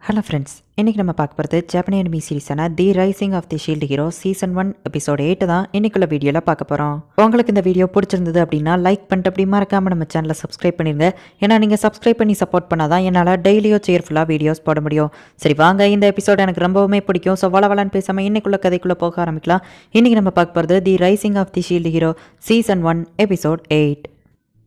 Hello friends, இன்றைக்கி நம்ம பார்க்க போகிறது ஜப்பானிய அனிமி சீரிஸான the rising of the shield hero season 1 episode 8 தான் இன்னைக்குள்ள வீடியோவில் பார்க்க போகிறோம். உங்களுக்கு இந்த வீடியோ பிடிச்சிருந்தது அப்படின்னா லைக் பண்ணிட்டு அப்படி மறக்காமல் நம்ம சேனலை சப்ஸ்கிரைப் பண்ணிடுங்க. ஏன்னா நீங்கள் சப்ஸ்கிரைப் பண்ணி சப்போர்ட் பண்ணால் தான் என்னால் டெய்லியோ சேர்ஃபுல்லாக வீடியோஸ் போட முடியும். சரி வாங்க, இந்த எபிசோட் எனக்கு ரொம்பவுமே பிடிக்கும். ஸோ வளவலான்னு பேசாமல் இன்னைக்குள்ள கதைக்குள்ளே போக ஆரம்பிக்கலாம். இன்றைக்கி நம்ம பார்க்க போகிறது the rising of the shield hero season 1 episode 8.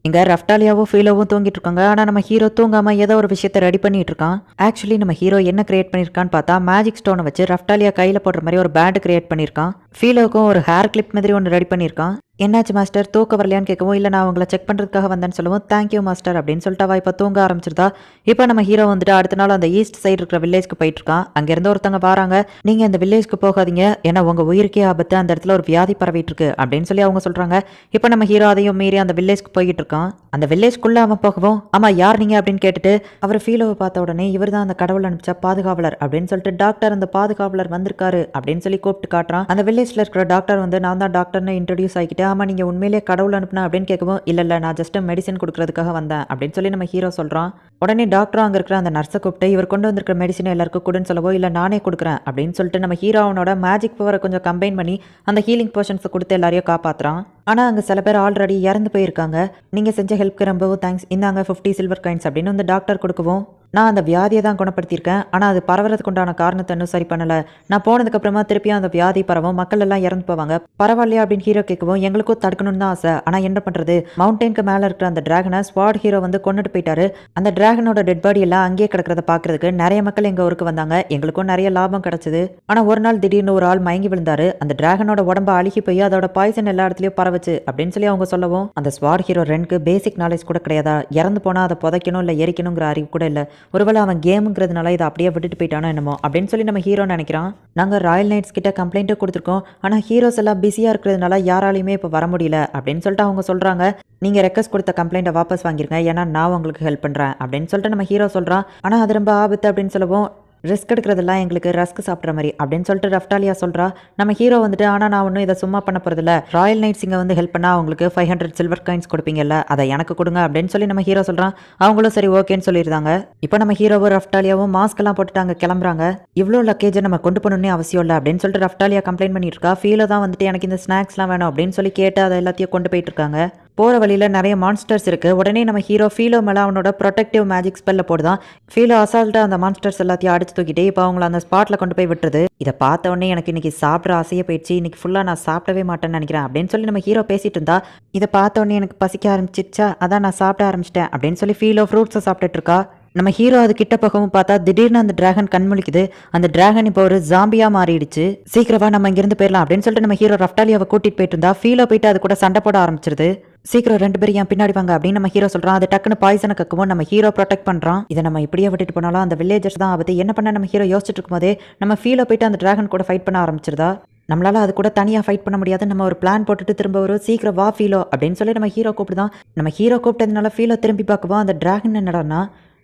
இங்கே ரஃப்டாலியாவும் ஃபீலோவும் தூங்கிட்டு இருக்காங்க. ஆனால் நம்ம ஹீரோ தூங்காமல் ஏதோ ஒரு விஷயத்தை ரெடி பண்ணிட்டு இருக்கான். ஆக்சுவலி நம்ம ஹீரோ என்ன கிரியேட் பண்ணியிருக்கான்னு பார்த்தா மேஜிக் ஸ்டோனை வச்சு ரஃப்டாலியா கையில் போடுற மாதிரி ஒரு பேண்ட் கிரியேட் பண்ணியிருக்கான். ஃபீலோவுக்கும் ஒரு ஹேர் கிளிப் மாதிரி ஒன்று ரெடி பண்ணியிருக்கான். என்னாச்சு மாஸ்டர், தூக்க வரலையான்னு கேட்கவும், இல்லை நான் உங்களை செக் பண்ணுறதுக்காக வந்தேன்னு சொல்லவும் தேங்க்யூ மாஸ்டர் அப்படின்னு சொல்லிட்டு அவள் இப்போ தூங்க ஆரம்பிச்சிருந்தா. இப்போ நம்ம ஹீரோ வந்துட்டு அடுத்த நாள் அந்த ஈஸ்ட் சைடு இருக்கிற வில்லேஜ்க்கு போயிட்டு இருக்கான். அங்கேருந்து ஒருத்தவங்க வராங்க, நீங்கள் அந்த வில்லேஜ்க்கு போகாதீங்க, ஏன்னா உங்கள் உயிருக்கே ஆபத்து, அந்த இடத்துல ஒரு வியாதி பரவிட்டு இருக்கு அப்படின்னு சொல்லி அவங்க சொல்கிறாங்க. இப்போ நம்ம ஹீரோ அதையும் மீறி அந்த வில்லேஜ்க்கு போயிட்டு இருக்கான். அந்த வில்லேஜ்க்குள்ளே அவன் போகவும், ஆமாம் யார் நீங்கள் அப்படின்னு கேட்டுட்டு அவர் ஃபீலோவை பார்த்த உடனே இவர் தான் அந்த கடவுள் அனுப்பிச்ச பாதுகாவலர் அப்படின்னு சொல்லிட்டு டாக்டர் அந்த பாதுகாவலர் வந்திருக்காரு அப்படின்னு சொல்லி கூப்பிட்டு காட்டுறான். அந்த வில்லேஜில் இருக்கிற டாக்டர் வந்து நான் தான் டாக்டர்னு இன்ட்ரடியூஸ் ஆகிக்கிட்டு, ஆமாம் நீங்கள் உண்மையிலே கடவுள் அனுப்புனா அப்படின்னு கேட்கவும், இல்லை நான் ஜஸ்ட் மெடிசன் கொடுக்கறதுக்காக வந்தேன் அப்படின்னு சொல்லி நம்ம ஹீரோ சொல்கிறான். உடனே டாக்டரும் அங்கே இருக்கிற அந்த நர்ஸை கூப்பிட்டு இவர் கொண்டு வந்திருக்கிற மெடிசனை எல்லாருக்கும் கொடுன்னு சொல்லவோ, இல்லை நானே கொடுக்குறேன் அப்படின்னு சொல்லிட்டு நம்ம ஹீரோ அவனோட மேஜிக் பவரை கொஞ்சம் கம்பைன் பண்ணி அந்த ஹீலிங் போர்ஷன்ஸை கொடுத்து எல்லாரையும் காப்பாற்றுறான். ஆனால் அங்கே சில பேர் ஆல்ரெடி இறந்து போயிருக்காங்க. நீங்கள் செஞ்ச ஹெல்ப்க்கு ரொம்பவும் தேங்க்ஸ், இந்தாங்க 50 சில்வர் காயின்ஸ் அப்படின்னு வந்து டாக்டர் கொடுக்கவும், நான் அந்த வியாதியை தான் குணப்படுத்தியிருக்கேன், ஆனால் அது பரவறதுக்கு உண்டான காரணத்தை இன்னும் சரி பண்ணலை. நான் போனதுக்கப்புறமா திருப்பியும் அந்த வியாதி பரவும், மக்கள் எல்லாம் இறந்து போவாங்க, பரவாயில்லையா அப்படின்னு ஹீரோ கேட்கவும், எங்களுக்கும் தடுக்கணும்னு தான் ஆசை, ஆனால் என்ன பண்ணுறது, மவுண்டனுக்கு மேலே இருக்கிற அந்த டிராகனை ஸ்வாட் ஹீரோ வந்து கொண்டுட்டு போயிட்டாரு. அந்த டிராகனோட டெட் பாடி எல்லாம் அங்கேயே கிடக்கிறத பார்க்கறதுக்கு நிறைய மக்கள் எங்கள் ஊருக்கு வந்தாங்க, எங்களுக்கும் நிறைய லாபம் கிடைச்சது. ஆனால் ஒரு நாள் திடீர்னு ஒரு ஆள் மயங்கி விழுந்தாரு, அந்த டிராகனோட உடம்பு அழுகி போய் அதோட பாய்சன் எல்லா இடத்துலையும் பரவச்சு அப்படின்னு சொல்லி அவங்க சொல்லவும், அந்த ஸ்வாட் ஹீரோ ரெண்டுக்கு பேசிக் நாலேஜ் கூட கிடையாதா, இறந்து போனால் அதை புதைக்கணும் இல்லை எரிக்கணுங்கிற அறிவு கூட இல்லை, ஒருவேளை அவன் கேமுங்கிறதுனால இதை அப்படியே விட்டுட்டு போயிட்டானோ என்னமோ அப்படின்னு சொல்லி நம்ம ஹீரோ நினைக்கிறான். நாங்கள் ராயல் நைட்ஸ் கிட்ட கம்ப்ளைண்ட்டும் கொடுத்துருக்கோம், ஆனால் ஹீரோஸ் எல்லாம் பிஸியாக இருக்கிறதுனால யாராலையுமே இப்போ வர முடியல அப்படின்னு சொல்லிட்டு அவங்க சொல்கிறாங்க. நீங்கள் ரெக்வஸ்ட் கொடுத்த கம்ப்ளைண்ட்டை வாபஸ் வாங்கிருங்க, ஏன்னா நான் உங்களுக்கு ஹெல்ப் பண்ணுறேன் அப்படின்னு சொல்லிட்டு நம்ம ஹீரோ சொல்கிறான். ஆனால் அது ரொம்ப ஆபத்து அப்படின்னு சொல்லவும், ரிஸ்க் எடுக்கிறதெல்லாம் எங்களுக்கு ரஸ்க் சாப்பிட்ற மாதிரி அப்படின்னு சொல்லிட்டு ரஃப்டாலியா சொல்கிறா. நம்ம ஹீரோ வந்துட்டு, ஆனால் நான் ஒன்றும் இதை சும்மா பண்ண போகிறதில்ல, ராயல் நைட்ஸ் இங்கே வந்து ஹெல்ப் பண்ணால் அவங்களுக்கு 500 சில்வர் காயின்ஸ் கொடுப்பீங்கல்ல, அதை எனக்கு கொடுங்க அப்படின்னு சொல்லி நம்ம ஹீரோ சொல்கிறான். அவங்களும் சரி ஓகேன்னு சொல்லியிருந்தாங்க. இப்போ நம்ம ஹீரோவும் ரஃப்டாலியாவும் மாஸ்க்கெல்லாம் போட்டுட்டு அங்கே கிளம்புறாங்க. இவ்வளோ லக்கேஜை நம்ம கொண்டு போகணுன்னே அவசியம் இல்லை அப்படின்னு சொல்லிட்டு ரஃப்டாலியா கம்ப்ளைண்ட் பண்ணிட்டு இருக்கா. ஃபீலோ தான் வந்துட்டு எனக்கு இந்த ஸ்நாக்ஸ்லாம் வேணும் அப்படின்னு சொல்லி கேட்டு அதை எல்லாத்தையும் கொண்டு போயிட்டு இருக்காங்க. போகிற வழியில் நிறைய மான்ஸ்டர்ஸ் இருக்குது. உடனே நம்ம ஹீரோ ஃபீலோ மேலே அவனோட ப்ரொடெக்டிவ் மேஜிக் ஸ்பெல்ல போடுதான். ஃபீலோ அசால்ட்டாக அந்த மான்ஸ்டர்ஸ் எல்லாத்தையும் அடிச்சு தூக்கிட்டே இப்போ அவங்கள அந்த ஸ்பாட்டில் கொண்டு போய் விட்டுருது. இதை பார்த்த உடனே எனக்கு இன்றைக்கி சாப்பிட்ற ஆசையே போயிடுச்சு, இன்றைக்கி ஃபுல்லாக நான் சாப்பிடவே மாட்டேன்னு நினைக்கிறேன் அப்படின்னு சொல்லி நம்ம ஹீரோ பேசிகிட்டு இருந்தா. இதை பார்த்த உடனே எனக்கு பசிக்க ஆரம்பிச்சிச்சா, அதான் நான் சாப்பிட ஆரம்பிச்சிட்டேன் அப்படின்னு சொல்லி ஃபீலோ ஃப்ரூட்ஸை சாப்பிட்டுட்டு இருக்கா. நம்ம ஹீரோ அது கிட்ட பக்கமும் பார்த்தா திடீர்னு அந்த டிராகன் கண்முழிக்குது. அந்த டிராகன் இப்போ ஒரு ஜாம்பியா மாறிடுச்சு. சீக்கிரமா நம்ம இங்கிருந்து போயிடலாம் அப்படின்னு சொல்லிட்டு நம்ம ஹீரோ ரஃப்டாலியாவை கூட்டிட்டு போயிட்டு இருந்தா. ஃபீலோ போயிட்டு அது கூட சண்டை போட ஆரம்பிச்சிருது. சீக்கிரம் 2 பேரும் ஏன் பின்னாடி வாங்க அப்படின்னு நம்ம ஹீரோ சொல்றான். அது டக்குன்னு பாய்சனை கக்கவும் நம்ம ஹீரோ ப்ரொடெக்ட் பண்றான். இதை நம்ம இப்படியே விட்டுட்டு போனாலும் அந்த வில்லேஜர்ஸ் தான் ஆபத்து. என்ன பண்ண நம்ம ஹீரோ யோசிச்சுட்டு இருக்கும்போதே நம்ம ஃபீலோ போயிட்டு அந்த டிராகன் கூட ஃபைட் பண்ண ஆரம்பிச்சிருதா. நம்மளால அது கூட தனியாக ஃபைட் பண்ண முடியாது, நம்ம ஒரு பிளான் போட்டுட்டு திரும்ப ஒரு சீக்கிரம் வா ஃபீலோ அப்படின்னு சொல்லி நம்ம ஹீரோ கூப்பிடுதான். நம்ம ஹீரோ கூப்பிட்டதுனால ஃபீலோ திரும்பி பார்க்கவும் அந்த டிராகன் என்னடான்னா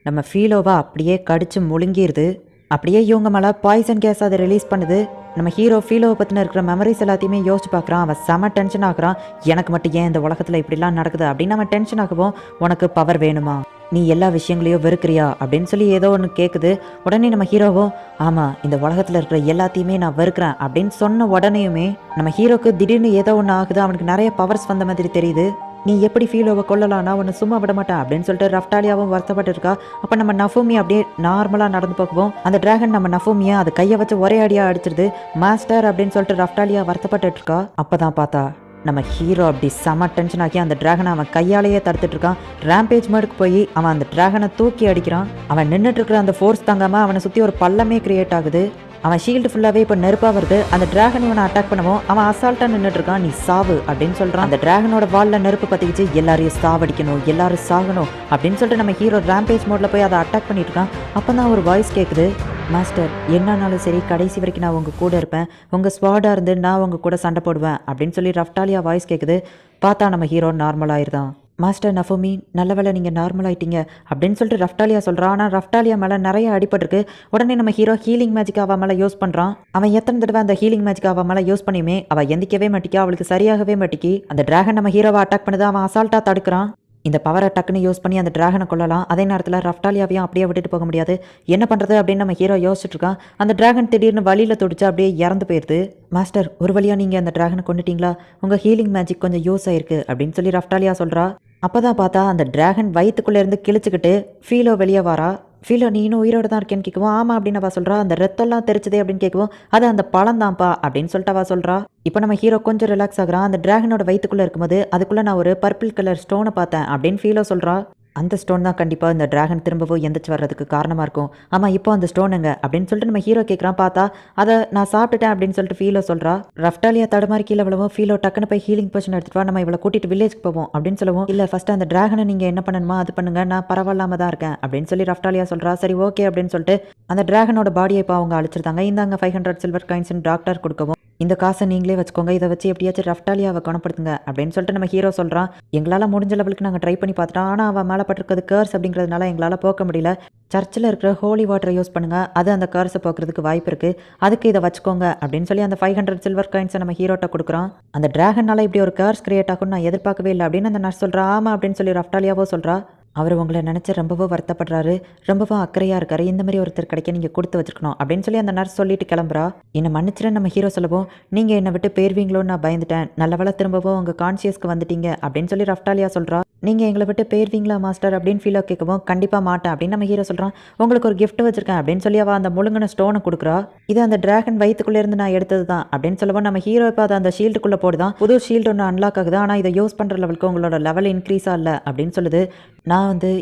நம்ம ஃபீலோவா அப்படியே கடிச்சு முழுங்கிடுது. அப்படியே இவங்க மேலே பாய்சன் கேஸ் அதை ரிலீஸ் பண்ணுது. நம்ம ஹீரோ ஃபீலோவை பற்றின இருக்கிற மெமரிஸ் எல்லாத்தையுமே யோசிச்சு பார்க்குறான். அவன் செம டென்ஷன் ஆகுறான். எனக்கு மட்டும் ஏன் இந்த உலகத்தில் இப்படிலாம் நடக்குது அப்படின்னு அவன் டென்ஷன் ஆகுவோம். உனக்கு பவர் வேணுமா, நீ எல்லா விஷயங்களையும் வெறுக்கிறியா அப்படின்னு சொல்லி ஏதோ ஒன்று கேட்குது. உடனே நம்ம ஹீரோவும், ஆமாம் இந்த உலகத்தில் இருக்கிற எல்லாத்தையுமே நான் வெறுக்கிறேன் அப்படின்னு சொன்ன உடனேயுமே நம்ம ஹீரோக்கு திடீர்னு ஏதோ ஒன்று ஆகுது. அவனுக்கு நிறைய பவர்ஸ் வந்த மாதிரி தெரியுது. நீ எப்படி ஃபீலோவை கொல்லலாம்னா ஒன்று சும்மா விட மாட்டேன் அப்படின்னு சொல்லிட்டு ரஃப்டாலியாவும் வருத்தப்பட்டு இருக்கா. அப்போ நம்ம நஃபூமி அப்படியே நார்மலாக நடந்து போக்குவோம். அந்த டிராகன் நம்ம நஃபூமியை அது கையை வச்சு ஒரே அடியாக அடிச்சிருது. மாஸ்டர் அப்படின்னு சொல்லிட்டு ரஃப்டாலியா வருத்தப்பட்டு இருக்கா. அப்போ தான் பார்த்தா நம்ம ஹீரோ அப்படி செம டென்ஷன் ஆகி அந்த டிராகனை அவன் கையாலேயே தடுத்துட்டு இருக்கான். ரேம்பேஜ் மோடுக்கு போய் அவன் அந்த டிராகனை தூக்கி அடிக்கிறான். அவன் நின்றுட்டு இருக்கிற அந்த ஃபோர்ஸ் தாங்காமல் அவனை சுற்றி ஒரு பள்ளமே கிரியேட் ஆகுது. அவன் ஷீல்டு ஃபுல்லாகவே இப்போ நெருப்பாக வருது. அந்த டிராகன் இவனை அட்டாக் பண்ணவும் அவன் அசால்ட்டாக நின்றுட்டு இருக்கான். நீ சாவு அப்படின்னு சொல்கிறான். அந்த டிராகனோட வாலில் நெருப்பு பற்றிக்கிச்சு, எல்லாரையும் சாவடிக்கணும், எல்லாரும் சாகணும் அப்படின்னு சொல்லிட்டு நம்ம ஹீரோ ரேம்பேஜ் மோடில் போய் அதை அட்டாக் பண்ணிட்டு இருக்கான். அப்போ தான் ஒரு வாய்ஸ் கேட்குது, மாஸ்டர் என்னன்னாலும் சரி கடைசி வரைக்கும் நான் உங்கள் கூட இருப்பேன், உங்கள் ஸ்வாடாக இருந்து நான் உங்கள் கூட சண்டை போடுவேன் அப்படின்னு சொல்லி ரஃப்டாலியா வாய்ஸ் கேட்குது. பார்த்தா நம்ம ஹீரோ நார்மலாயிருதான். மாஸ்டர் நஃபூமி நல்ல வேளை நீங்கள் நார்மல் ஆகிட்டீங்க அப்படின்னு சொல்லிட்டு ரஃப்டாலியா சொல்கிறான். ஆனால் ரஃப்டாலியா மேலே நிறைய அடிபட்டிருக்கு. உடனே நம்ம ஹீரோ ஹீலிங் மேஜிக் அவன் மேலே யூஸ் பண்ணுறான். அவன் எத்தனை தடவை அந்த ஹீலிங் மேஜிக் அவன் மேலே யூஸ் பண்ணியுமே அவள் எந்திக்கவே மாட்டிக்கா, அவளுக்கு சரியாகவே மாட்டிக்கி. அந்த டிராகன் நம்ம ஹீரோவை அட்டாக் பண்ணுது. அவன் அசால்ட்டாக தடுக்கிறான். இந்த பவரை டக்குன்னு யூஸ் பண்ணி அந்த டிராகனை கொள்ளலாம். அதே நேரத்தில் ரஃப்டாலியாவையும் அப்படியே விட்டுட்டு போக முடியாது. என்ன பண்ணுறது அப்படின்னு நம்ம ஹீரோ யோசிச்சுட்டு இருக்கான். அந்த டிராகன் திடீர்னு வழியில் துடிச்சு அப்படியே இறந்து போயிடுது. மாஸ்டர், ஒரு வழியாக நீங்கள் அந்த டிராகனை கொண்டுட்டீங்களா? உங்கள் ஹீலிங் மேஜிக் கொஞ்சம் யூஸ் ஆயிருக்கு அப்படின்னு சொல்லி ரஃப்டாலியா சொல்கிறா. அப்போ தான் பார்த்தா அந்த டிராகன் வயிற்றுக்குள்ளேருந்து கிழிச்சிக்கிட்டு ஃபீலோ வெளியே வரா. ஃபீலோ, நீ இன்னும் உயிரோடு தான் இருக்கேன்னு கேட்குவோம். ஆமாம் அப்படின்னு அவள் சொல்கிறா. அந்த ரத்தம்லாம் தெரிச்சதே அப்படின்னு கேட்குவோம். அது அந்த பழம் தான்ப்பா அப்படின்னு சொல்லிட்டு அவள் சொல்கிறா. இப்போ நம்ம ஹீரோ கொஞ்சம் ரிலாக்ஸ் ஆகுறான். அந்த டிராகனோட வயிற்றுக்குள்ளே இருக்கும்போது அதுக்குள்ளே நான் ஒரு பர்பிள் கலர் ஸ்டோனை பார்த்தேன் அப்படின்னு ஃபீலோ சொல்கிறா. அந்த ஸ்டோன் தான் கண்டிப்பாக இந்த டிராகன் திரும்பவும் எந்திரிச்சு வர்றதுக்கு காரணமாக இருக்கும். ஆமாம், இப்போ அந்த ஸ்டோன் எங்க அப்படின்னு சொல்லிட்டு நம்ம ஹீரோ கேட்குறான். பார்த்தா அதை நான் சாப்பிட்டுட்டேன் அப்படின்னு சொல்லிட்டு ஃபீலோ சொல்கிறா. ரஃப்டாலியா தடுமாறி கீழே விழவும் ஃபீலோ டக்குன்னு போய் ஹீலிங் போர்ஷன் எடுத்துட்டு வா, நம்ம இவளை கூட்டிட்டு வில்லேஜ்க்கு போவோம் அப்படின்னு சொல்லவும், இல்லை ஃபர்ஸ்ட் அந்த டிராகனை நீங்கள் என்ன பண்ணணுமா அது பண்ணுங்க, நான் பரவாயில்லாம தான் இருக்கேன் அப்படின்னு சொல்லி ரஃப்டாலியா சொல்கிறா. சரி ஓகே அப்படின்னு சொல்லிட்டு அந்த டிராகனோட பாடியை இப்போ அவங்க அழிச்சிருந்தாங்க. இந்தாங்க 500 சில்வர் காயின்ஸ் டாக்டர் கொடுக்கவும், இந்த காசை நீங்களே வச்சுக்கோங்க, இதை வச்சு எப்படியாச்சும் ரஃப்டாலியாவை குணப்படுத்துங்க அப்படின்னு சொல்லிட்டு நம்ம ஹீரோ சொல்கிறான். எங்களால் முடிஞ்ச லெவலுக்கு நாங்கள் ட்ரை பண்ணி பார்த்துட்டோம். ஆனால் அவன் மேலே பட்டிருக்கிறது கர்ஸ் அப்படிங்கிறதுனால எங்களால் போக்க முடியல. சர்ச்சில் இருக்கிற ஹோலி வாட்டரை யூஸ் பண்ணுங்க, அது அந்த கர்ஸை போக்குறதுக்கு வாய்ப்பு இருக்குது, அதுக்கு இதை வச்சுக்கோங்க அப்படின்னு சொல்லி அந்த 500 சில்வர் காயின்ஸை நம்ம ஹீரோட்ட கொடுக்குறோம். அந்த டிராகனால இப்படி ஒரு கர்ஸ் கிரியேட் ஆகும்னு நான் எதிர்பார்க்கவே இல்லை அப்படின்னு அந்த நர்ஸ் சொல்கிறா. ஆமாம் அப்படின்னு சொல்லி ரஃப்டாலியாவோ சொல்கிறா. அவர் உங்களை நினச்சி ரொம்பவும் வருத்தப்படுறாரு, ரொம்பவும் அக்கறையாக இருக்காரு, இந்த மாதிரி ஒருத்தர் கிடைக்க நீங்கள் கொடுத்து வச்சுருக்கணும் அப்படின்னு சொல்லி அந்த நர்ஸ் சொல்லிட்டு கிளம்புறா. என்னை மன்னிச்சிருன்னு நம்ம ஹீரோ சொல்லவும், நீங்கள் என்னை விட்டு போயிருவீங்களோன்னு நான் பயந்துட்டேன், நல்ல வேளை திரும்பவும் உங்கள் கான்சியஸ்க்கு வந்துட்டீங்க அப்படின்னு சொல்லி ரஃப்டாலியா சொல்கிறா. நீங்கள் எங்களை விட்டு போயிருவீங்களா மாஸ்டர் அப்படின்னு ஃபீலோ கேட்கவும், கண்டிப்பாக மாட்டேன் அப்படின்னு நம்ம ஹீரோ சொல்கிறான். உங்களுக்கு ஒரு கிஃப்ட் வச்சிருக்கேன் அப்படின்னு சொல்லி அவள் அந்த முழுங்கின ஸ்டோனை கொடுக்குறா. இது அந்த டிராகன் வயிற்றுக்குள்ளேருந்து நான் எடுத்தது தான் அப்படின்னு சொல்லவும், நம்ம ஹீரோ இப்போ அதை அந்த ஷீல்டுக்குள்ளே போடுதான். புது ஷீல்டு ஒன்று அன்லாக் ஆகுது. ஆனால் இதை யூஸ் பண்ணுற லெவலுக்கு உங்களோட லெவல் இன்க்ரீஸாக இல்லை அப்படின்னு சொல்லுது. நான்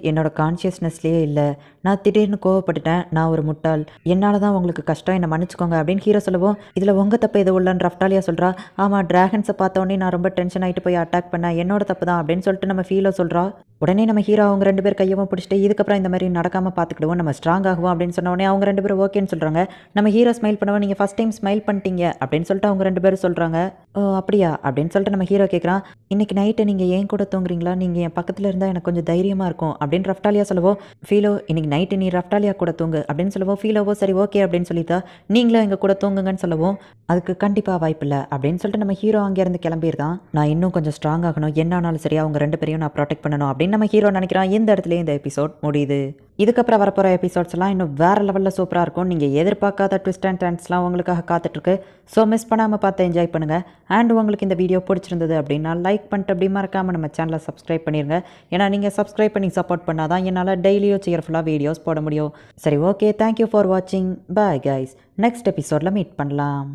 என்னோட கான்ஷியஸ்னஸ்லேயே இல்லை, நான் திடீர்னு கோவப்பட்டுட்டேன், நான் ஒரு முட்டாள், என்னால் தான் உங்களுக்கு கஷ்டம், என்னை மன்னிச்சுக்கோங்க அப்படின்னு ஹீரோ சொல்லவும், இதில் உங்கள் தப்பு எது இல்லைன்னு ரஃப்டாலியா சொல்கிறா. ஆமாம், டிராகன்ஸை பார்த்தோன்னே நான் ரொம்ப டென்ஷன் ஆகிட்டு போய் அட்டாக் பண்ணேன், என்னோட தப்பு தான் அப்படின்னு சொல்லிட்டு நம்ம ஃபீலோ சொல்கிறா. உடனே நம்ம ஹீரோ அவங்க 2 பேர் கையவும் பிடிச்சிட்டு, இதுக்கப்புறம் இந்த மாதிரி நடக்காமல் பார்த்துக்கிடுவோம், நம்ம ஸ்ட்ராங் ஆகுவோம் அப்படின்னு சொன்ன உடனே அவங்க 2 பேரும் ஓகேன்னு சொல்கிறாங்க. நம்ம ஹீரோ ஸ்மைல் பண்ணுவோம், நீங்கள் ஃபஸ்ட் டைம் ஸ்மைல் பண்ணிட்டீங்க அப்படின்னு சொல்லிட்டு அவங்க 2 பேரும் சொல்கிறாங்க. ஓ அப்படியா அப்படின்னு சொல்லிட்டு நம்ம ஹீரோ கேட்குறான். இன்றைக்கி நைட்டு நீங்கள் ஏன் கூட தூங்குறீங்களா, நீங்கள் என் பக்கத்தில் இருந்தால் எனக்கு கொஞ்சம் தைரியமாக இருக்கும் அப்படின்னு ரஃப்டாலியா சொல்லவோ, ஃபீலோ இன்னைக்கு நைட்டு நீ ரஃப்டாலியா கூட தூங்கு அப்படின்னு சொல்லவோ, ஃபீலோவோ சரி ஓகே அப்படின்னு சொல்லிட்டா. நீங்களும் எங்கள் கூட தூங்குங்கன்னு சொல்லவும், அதுக்கு கண்டிப்பாக வாய்ப்பில்லை அப்படின்னு சொல்லிட்டு நம்ம ஹீரோ அங்கேருந்து கிளம்பிடுதான். நான் இன்னும் கொஞ்சம் ஸ்ட்ராங் ஆகணும், என்ன ஆனாலும் சரி அவங்க 2 பேரையும் நான் ப்ரொடெக்ட் பண்ணணும் அப்படின்னு நம்ம ஹீரோ நினைக்கிறான். இந்த இடத்துலேயே இந்த எபிசோட் முடியுது. இதுக்கப்புறம் வரப்போகிற எபிசோட்ஸ்லாம் இன்னும் வேறு லெவலில் சூப்பராக இருக்கும். நீங்கள் எதிர்பார்க்காத ட்விஸ்ட் அண்ட் டர்ன்ஸ்லாம் உங்களுக்காக காத்துட்ருக்கு. ஸோ மிஸ் பண்ணாமல் பார்த்து என்ஜாய் பண்ணுங்கள். அண்ட் உங்களுக்கு இந்த வீடியோ பிடிச்சிருந்தது அப்படின்னா லைக் பண்ணிட்டு அப்படி மறக்காமல் நம்ம சேனலை சப்ஸ்கிரைப் பண்ணிடுங்க. ஏன்னா நீங்கள் சப்ஸ்கிரைப் பண்ணி சப்போர்ட் பண்ணால் தான் என்னால் டெய்லியும் சியர்ஃபுல்லாக வீடியோஸ் போட முடியும். சரி ஓகே, தேங்க்யூ ஃபார் வாட்சிங். பாய் கைஸ், நெக்ஸ்ட் எபிசோடில் மீட் பண்ணலாம்.